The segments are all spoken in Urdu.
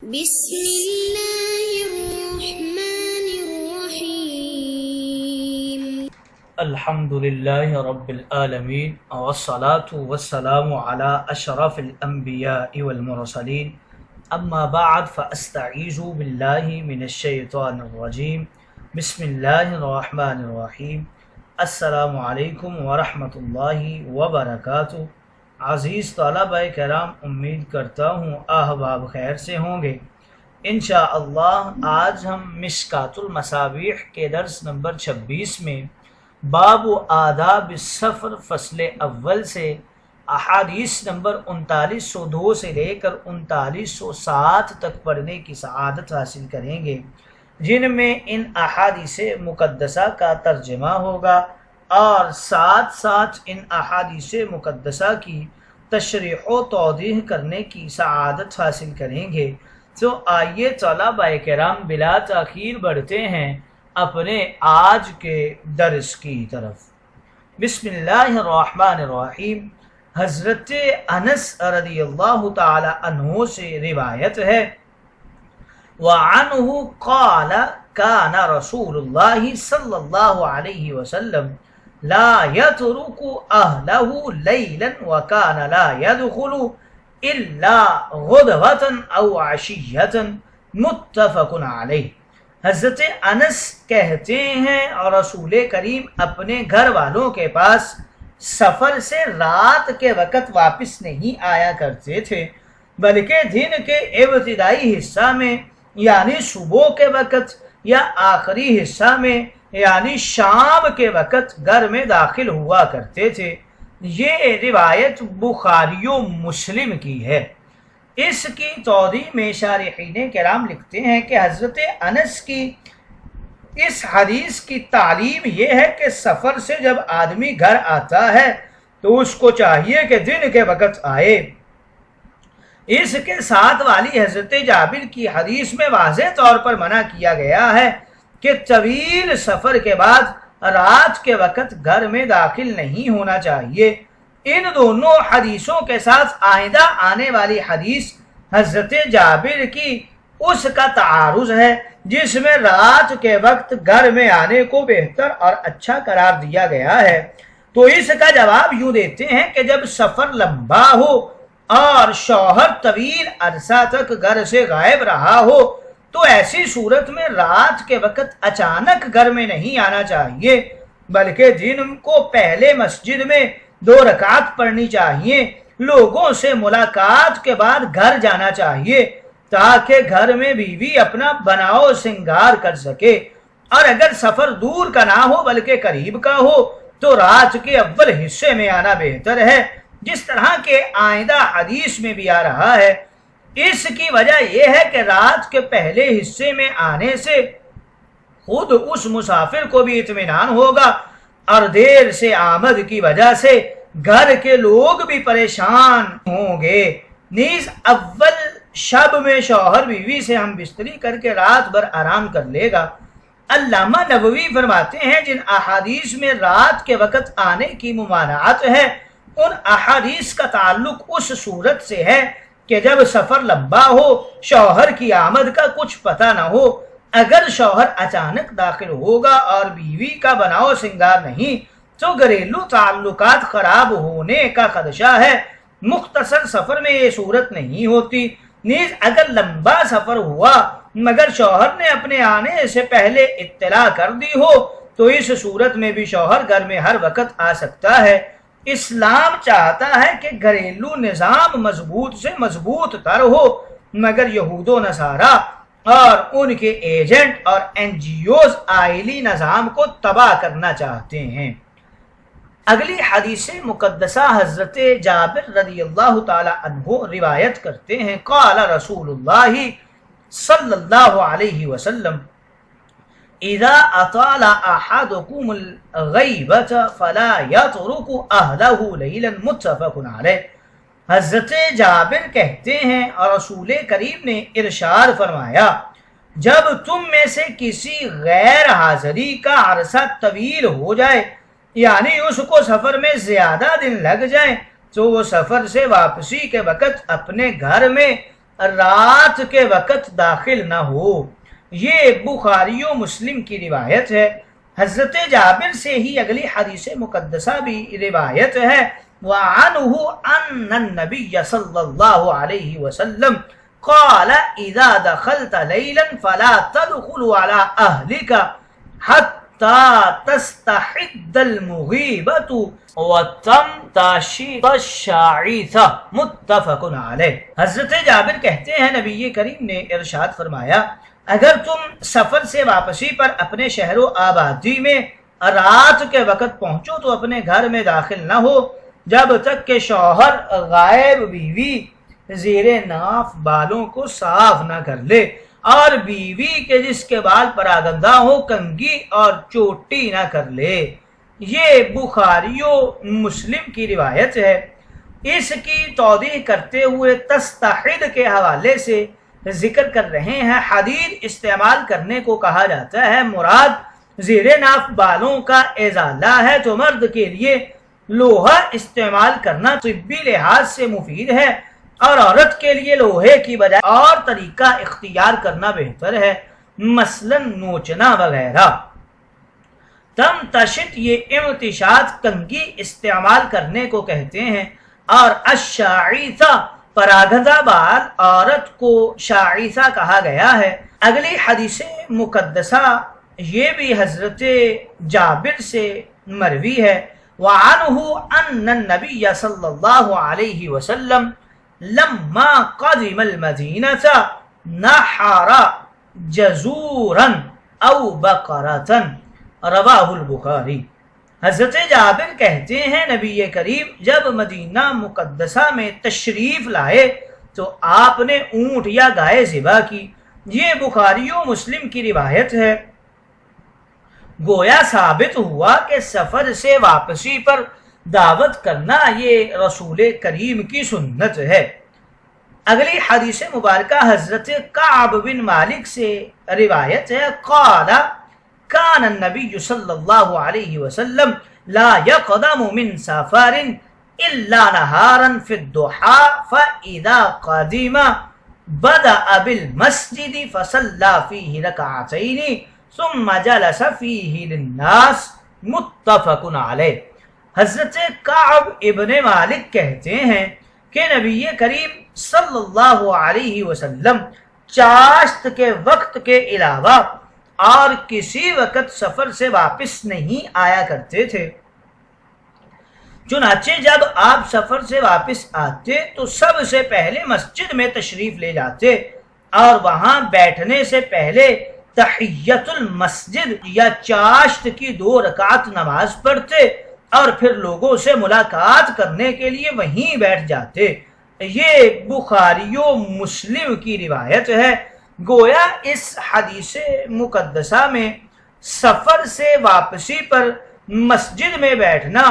بسم الله الرحمن الرحيم. الحمد لله رب العالمين والصلاة والسلام على أشرف الأنبياء والمرسلين أما بعد فأستعيذ بالله من الشيطان الرجيم بسم الله الرحمن الرحيم. السلام علیکم ورحمۃ اللہ وبرکاتہ. عزیز طلبہ کرام، امید کرتا ہوں احباب خیر سے ہوں گے. انشاءاللہ آج ہم مشکات المصابیح کے درس نمبر 26 میں باب آداب السفر فصل اول سے احادیث نمبر 3902 سے لے کر 3907 تک پڑھنے کی سعادت حاصل کریں گے، جن میں ان احادیث مقدسہ کا ترجمہ ہوگا اور ساتھ ساتھ ان احادیث مقدسہ کی تشریح و توضیح کرنے کی سعادت حاصل کریں گے. تو آئیے طلبہ کرام بلا تاخیر بڑھتے ہیں اپنے آج کے درس کی طرف. بسم اللہ الرحمن الرحیم. حضرت انس رضی اللہ تعالی عنہ سے روایت ہے، وعنہ قال کان رسول اللہ صلی اللہ علیہ وسلم لا يترك اہلہ لیلا وکان لا يدخل الا غدوة او عشیة متفق علیہ. حضرت انس کہتے ہیں اور رسول کریم اپنے گھر والوں کے پاس سفر سے رات کے وقت واپس نہیں آیا کرتے تھے، بلکہ دن کے ابتدائی حصہ میں یعنی صبح کے وقت یا آخری حصہ میں یعنی شام کے وقت گھر میں داخل ہوا کرتے تھے. یہ روایت بخاری و مسلم کی ہے. اس کی توضیح میں شارحین کرام لکھتے ہیں کہ حضرت انس کی اس حدیث کی تعلیم یہ ہے کہ سفر سے جب آدمی گھر آتا ہے تو اس کو چاہیے کہ دن کے وقت آئے. اس کے ساتھ والی حضرت جابر کی حدیث میں واضح طور پر منع کیا گیا ہے کہ طویل سفر کے بعد رات کے وقت گھر میں داخل نہیں ہونا چاہیے. ان دونوں حدیثوں کے ساتھ آئندہ آنے والی حدیث حضرت جابر کی اس کا تعارض ہے جس میں رات کے وقت گھر میں آنے کو بہتر اور اچھا قرار دیا گیا ہے. تو اس کا جواب یوں دیتے ہیں کہ جب سفر لمبا ہو اور شوہر طویل عرصہ تک گھر سے غائب رہا ہو تو ایسی صورت میں رات کے وقت اچانک گھر میں نہیں آنا چاہیے، بلکہ دن کو پہلے مسجد میں 2 رکعت پڑھنی چاہیے. لوگوں سے ملاقات کے بعد گھر جانا چاہیے تاکہ گھر میں بیوی اپنا بناؤ سنگار کر سکے. اور اگر سفر دور کا نہ ہو بلکہ قریب کا ہو تو رات کے اول حصے میں آنا بہتر ہے، جس طرح کے آئندہ حدیث میں بھی آ رہا ہے. اس کی وجہ یہ ہے کہ رات کے پہلے حصے میں آنے سے خود اس مسافر کو بھی اطمینان ہوگا اور دیر سے آمد کی وجہ سے گھر کے لوگ بھی پریشان ہوں گے. نیز اول شب میں شوہر بیوی سے ہم بستری کر کے رات بھر آرام کر لے گا. علامہ نووی فرماتے ہیں جن احادیث میں رات کے وقت آنے کی ممانعت ہے ان احادیث کا تعلق اس صورت سے ہے کہ جب سفر لمبا ہو، شوہر کی آمد کا کچھ پتہ نہ ہو. اگر شوہر اچانک داخل ہوگا اور بیوی کا بناؤ سنگار نہیں تو گھریلو تعلقات خراب ہونے کا خدشہ ہے. مختصر سفر میں یہ صورت نہیں ہوتی. نیز اگر لمبا سفر ہوا مگر شوہر نے اپنے آنے سے پہلے اطلاع کر دی ہو تو اس صورت میں بھی شوہر گھر میں ہر وقت آ سکتا ہے. اسلام چاہتا ہے کہ گھریلو نظام مضبوط سے مضبوط تر ہو، مگر یہود و نصارہ اور ان کے ایجنٹ اور NGOs آئلی نظام کو تباہ کرنا چاہتے ہیں. اگلی حدیث مقدسہ حضرت جابر رضی اللہ تعالی عنہ روایت کرتے ہیں، قال رسول اللہ صلی اللہ علیہ وسلم اذا اطال احدكم الغیبۃ فلا يترك اہلہ لیلا متفق علیہ. حضرت جابر کہتے ہیں اور رسول کریم نے ارشاد فرمایا، جب تم میں سے کسی غیر حاضری کا عرصہ طویل ہو جائے یعنی اس کو سفر میں زیادہ دن لگ جائیں تو وہ سفر سے واپسی کے وقت اپنے گھر میں رات کے وقت داخل نہ ہو۔ یہ بخاری و مسلم کی روایت ہے۔ حضرت جابر سے ہی اگلی حدیث مقدسہ بھی روایت ہے، وعنہ ان النبی صلی اللہ علیہ وسلم قال اذا دخلت لیلا فلا تدخل على اہلک حتی تستحد المغیبۃ وتمتشط الشاعث، متفق علیہ۔ حضرت جابر کہتے ہیں نبی کریم نے ارشاد فرمایا، اگر تم سفر سے واپسی پر اپنے شہر و آبادی میں رات کے وقت پہنچو تو اپنے گھر میں داخل نہ ہو جب تک کہ شوہر غائب بیوی زیر ناف بالوں کو صاف نہ کر لے، اور بیوی کے جس کے بال پراگندہ ہو کنگھی اور چوٹی نہ کر لے۔ یہ بخاری و مسلم کی روایت ہے۔ اس کی توضیح کرتے ہوئے تستحد کے حوالے سے ذکر کر رہے ہیں، حدید استعمال کرنے کو کہا جاتا ہے، مراد زیر ناف بالوں کا ازالہ ہے، تو مرد کے لیے لوہا استعمال کرنا طبی لحاظ سے مفید ہے، اور عورت کے لیے لوہے کی بجائے اور طریقہ اختیار کرنا بہتر ہے، مثلا نوچنا وغیرہ۔ تمتشط یہ امتشاط کنگھی استعمال کرنے کو کہتے ہیں، اور الشاعثہ پراگندہ بال عورت کو شاعثہ کہا گیا ہے۔ اگلی حدیث مقدسہ یہ بھی حضرت جابر سے مروی ہے، وعنہ ان النبی صلی اللہ علیہ وسلم لما قدم المدینہ نحر جزورا او بقرة، رواہ البخاری۔ حضرت جابر کہتے ہیں نبی کریم جب مدینہ مقدسہ میں تشریف لائے تو آپ نے اونٹ یا گائے ذبح کی۔ یہ بخاری و مسلم کی روایت ہے۔ گویا ثابت ہوا کہ سفر سے واپسی پر دعوت کرنا یہ رسول کریم کی سنت ہے۔ اگلی حدیث مبارکہ حضرت کعب بن مالک سے روایت ہے، قال كان النبي صلى الله عليه وسلم لا يقدم من سفر إلا نهارا في الضحى، فإذا قدم بدأ بالمسجد فصلى فيه ركعتين ثم جلس فيه للناس، متفق علیہ۔ حضرت کعب ابن مالک کہتے ہیں کہ نبی کریم صلی اللہ علیہ وسلم چاشت کے وقت کے علاوہ اور کسی وقت سفر سے واپس نہیں آیا کرتے تھے۔ چنانچہ جب آپ سفر سے واپس آتے تو سب سے پہلے مسجد میں تشریف لے جاتے اور وہاں بیٹھنے سے پہلے تحیت المسجد یا چاشت کی 2 رکعت نماز پڑھتے اور پھر لوگوں سے ملاقات کرنے کے لیے وہیں بیٹھ جاتے۔ یہ بخاری و مسلم کی روایت ہے۔ گویا اس حدیث مقدسہ میں سفر سے واپسی پر مسجد میں بیٹھنا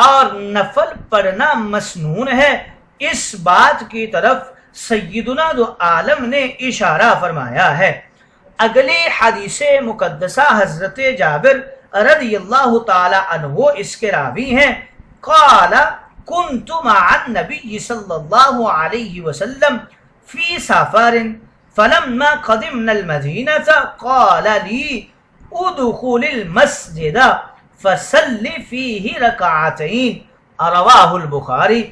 اور نفل پڑھنا مسنون ہے، اس بات کی طرف سیدنا دو عالم نے اشارہ فرمایا ہے۔ اگلی حدیث مقدسہ حضرت جابر رضی اللہ تعالی عنہ اس کے راوی ہیں، قال كنت مع النبي صلی اللہ علیہ وسلم فی سفر فلما قدمنا المدینة قال لي ادخل المسجد فصل فیہ رکعتین، رواہ البخاری۔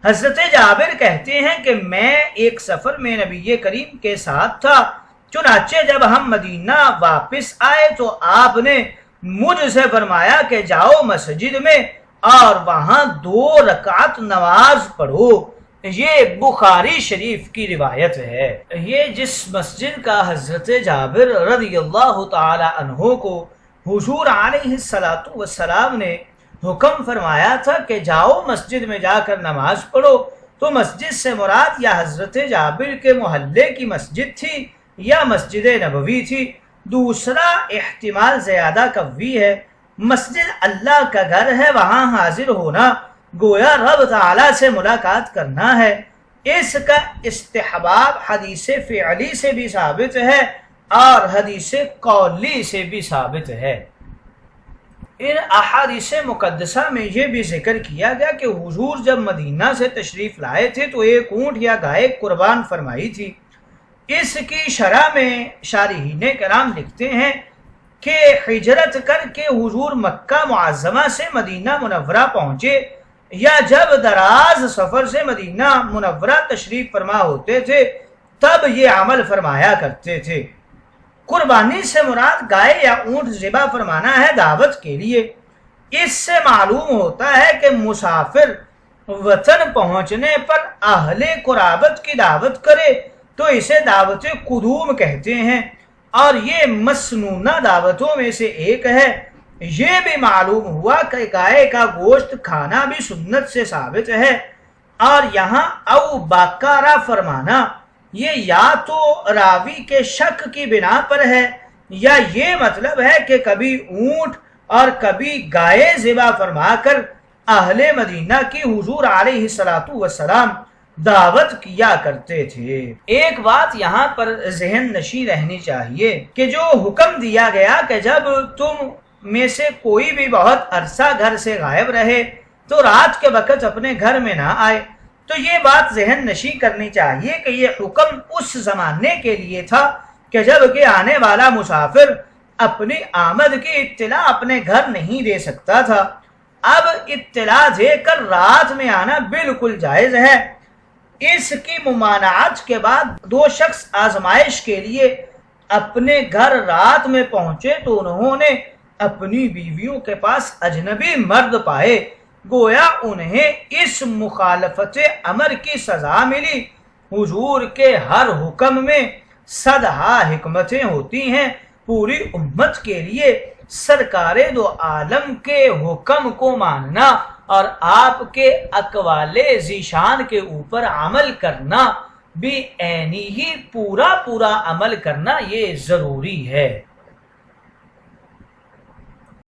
حضرت جابر کہتے ہیں کہ میں ایک سفر میں نبی کریم کے ساتھ تھا، چنانچہ جب ہم مدینہ واپس آئے تو آپ نے مجھ سے فرمایا کہ جاؤ مسجد میں اور وہاں 2 رکعت نماز پڑھو۔ یہ بخاری شریف کی روایت ہے۔ یہ جس مسجد کا حضرت جابر رضی اللہ تعالی عنہ کو حضور علیہ السلام نے حکم فرمایا تھا کہ جاؤ مسجد میں جا کر نماز پڑھو، تو مسجد سے مراد یا حضرت جابر کے محلے کی مسجد تھی یا مسجد نبوی تھی۔ دوسرا احتمال زیادہ قوی ہے، مسجد اللہ کا گھر ہے، وہاں حاضر ہونا گویا رب تعالی سے ملاقات کرنا ہے۔ اس کا استحباب حدیث فعلی سے بھی ثابت ہے اور حدیث قولی سے بھی ثابت ہے۔ ان احادیث مقدسہ میں یہ بھی ذکر کیا گیا کہ حضور جب مدینہ سے تشریف لائے تھے تو ایک اونٹ یا گائے قربان فرمائی تھی۔ اس کی شرح میں شارحین کرام لکھتے ہیں کہ ہجرت کر کے حضور مکہ معظمہ سے مدینہ منورہ پہنچے یا جب دراز سفر سے مدینہ منورہ تشریف فرما ہوتے تھے تب یہ عمل فرمایا کرتے تھے۔ قربانی سے مراد گائے یا اونٹ ذبح فرمانا ہے دعوت کے لیے۔ اس سے معلوم ہوتا ہے کہ مسافر وطن پہنچنے پر اہل قرابت کی دعوت کرے تو اسے دعوت قدوم کہتے ہیں، اور یہ مسنونہ دعوتوں میں سے ایک ہے۔ یہ بھی معلوم ہوا کہ گائے کا گوشت کھانا بھی سنت سے ثابت ہے، اور یہاں او باکارہ فرمانا یہ یا تو راوی کے شک کی بنا پر ہے یا یہ مطلب ہے کہ کبھی اونٹ اور کبھی گائے ذبح فرما کر اہل مدینہ کی حضور علیہ الصلاۃ والسلام دعوت کیا کرتے تھے۔ ایک بات یہاں پر ذہن نشین رہنی چاہیے کہ جو حکم دیا گیا کہ جب تم میں سے کوئی بھی بہت عرصہ گھر سے غائب رہے تو رات کے وقت اپنے گھر میں نہ آئے، تو یہ بات ذہن نشین کرنی چاہیے کہ یہ حکم اس زمانے کے لیے تھا کہ جب کہ آنے والا مسافر اپنی آمد کی اطلاع اپنے گھر نہیں دے سکتا تھا۔ اب اطلاع دے کر رات میں آنا بالکل جائز ہے۔ اس کی ممانعت کے بعد دو شخص آزمائش کے لیے اپنے گھر رات میں پہنچے تو انہوں نے اپنی بیویوں کے پاس اجنبی مرد پائے، گویا انہیں اس مخالفت امر کی سزا ملی۔ حضور کے ہر حکم میں صدہا حکمتیں ہوتی ہیں، پوری امت کے لیے سرکار دو عالم کے حکم کو ماننا اور آپ کے اقوال ذیشان کے اوپر عمل کرنا بھی عینی ہی پورا عمل کرنا یہ ضروری ہے۔